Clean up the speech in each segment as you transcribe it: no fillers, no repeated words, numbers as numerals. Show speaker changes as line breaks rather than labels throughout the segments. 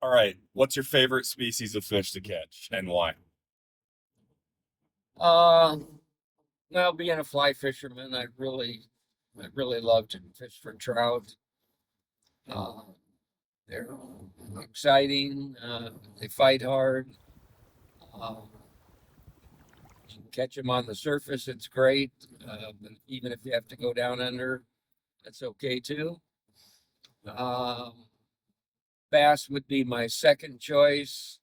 All right. What's your favorite species of fish to catch and why?
Uh, well, being a fly fisherman, I really love to fish for trout. Uh, they're exciting. They fight hard. Uh, you can catch them on the surface. It's great. But even if you have to go down under, that's okay too. Um, Bass would be my second choice.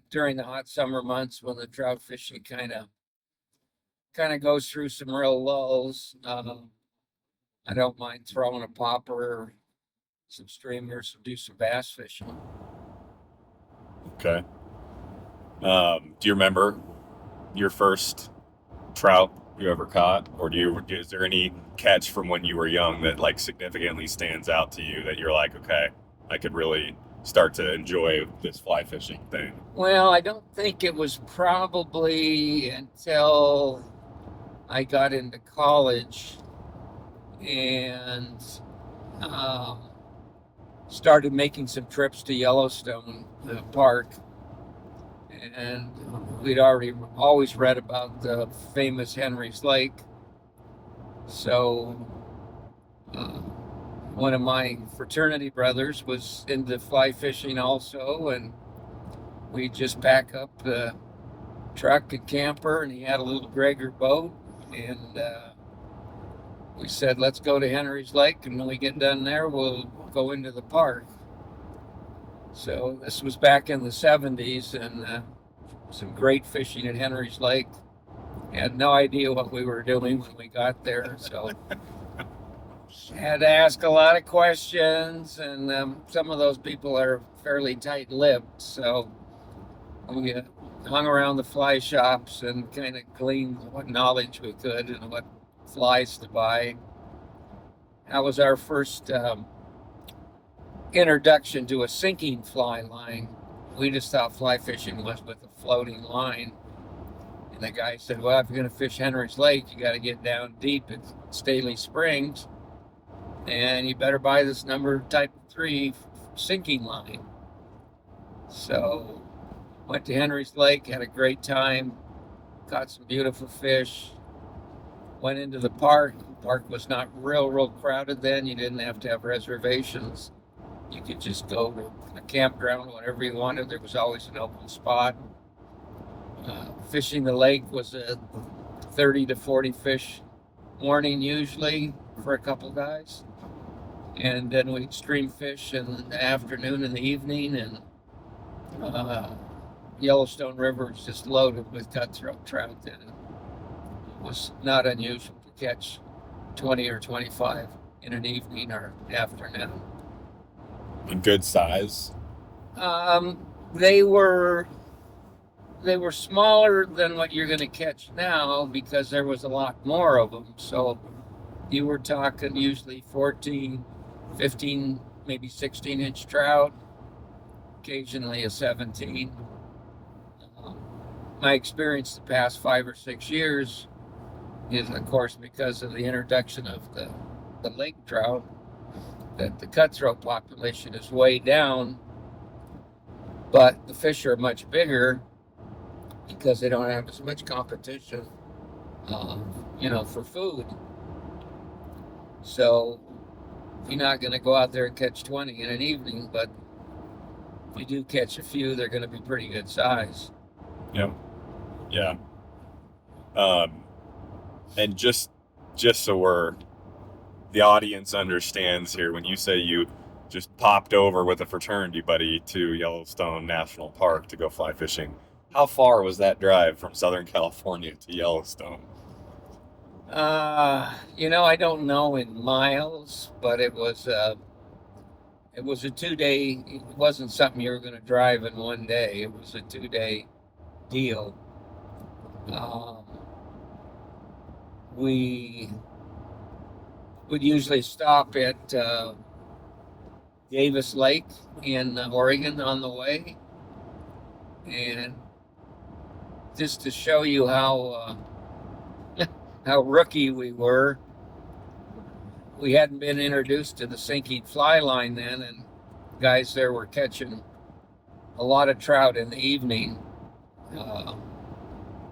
During the hot summer months when the trout fishing kind of goes through some real lulls. I don't mind throwing a popper, some streamers, do some bass fishing.
Okay. Do you remember your first trout you ever caught, or is there any catch from when you were young that like significantly stands out to you that you're like, okay, I could really start to enjoy this fly fishing thing?
Well, I don't think it was probably until I got into college and um, started making some trips to Yellowstone Park. And we'd already always read about the famous Henry's Lake. So one of my fraternity brothers was into fly fishing also, and we just pack up the truck and camper, and he had a little Gregor boat, and we said, let's go to Henry's Lake, and when we get done there, we'll go into the park. So this was back in the 70s, and some great fishing at Henry's Lake. Had no idea what we were doing when we got there, so had to ask a lot of questions, and some of those people are fairly tight-lipped, so we hung around the fly shops and kind of gleaned what knowledge we could and what flies to buy. That was our first introduction to a sinking fly line. We just thought fly fishing was with a floating line. And the guy said, well, if you're going to fish Henry's Lake, you got to get down deep at Staley Springs. And you better buy this number type 3 sinking line. So went to Henry's Lake, had a great time, caught some beautiful fish, went into the park. The park was not real crowded then. You didn't have to have reservations. You could just go to a campground whenever you wanted. There was always an open spot. Fishing the lake was a 30 to 40 fish morning usually for a couple guys. And then we'd stream fish in the afternoon and the evening, and Yellowstone River is just loaded with cutthroat trout in it. It was not unusual to catch 20 or 25 in an evening or afternoon.
In good size.
They were smaller than what you're going to catch now because there was a lot more of them. So you were talking usually 14, 15, maybe 16-inch trout, occasionally a 17. My experience the past 5 or 6 years is, of course, because of the introduction of the lake trout, that the cutthroat population is way down, but the fish are much bigger because they don't have as much competition, for food. So you're not going to go out there and catch 20 in an evening, but if you do catch a few, they're going to be pretty good size.
Yep. Yeah. And just so the audience understands here, when you say you just popped over with a fraternity buddy to Yellowstone National Park to go fly fishing, how far was that drive from Southern California to Yellowstone?
I don't know in miles, but it was a 2-day. It wasn't something you were going to drive in one day. It was a 2-day deal. We would usually stop at Davis Lake in Oregon on the way, and just to show you how how rookie we were, we hadn't been introduced to the sinking fly line then, and guys there were catching a lot of trout in the evening,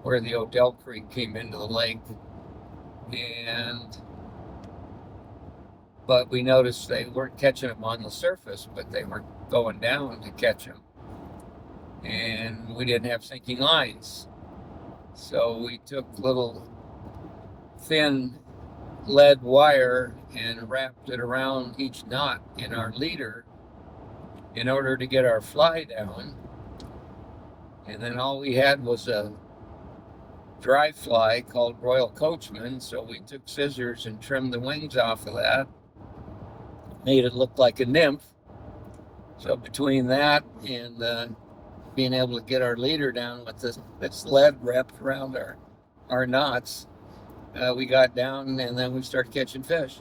where the Odell Creek came into the lake, but we noticed they weren't catching them on the surface, but they were going down to catch them, and we didn't have sinking lines, so we took little thin lead wire and wrapped it around each knot in our leader in order to get our fly down. And then all we had was a dry fly called Royal Coachman, so we took scissors and trimmed the wings off of that, made it look like a nymph. So between that and being able to get our leader down with this lead wrapped around our knots, we got down, and then we started catching fish.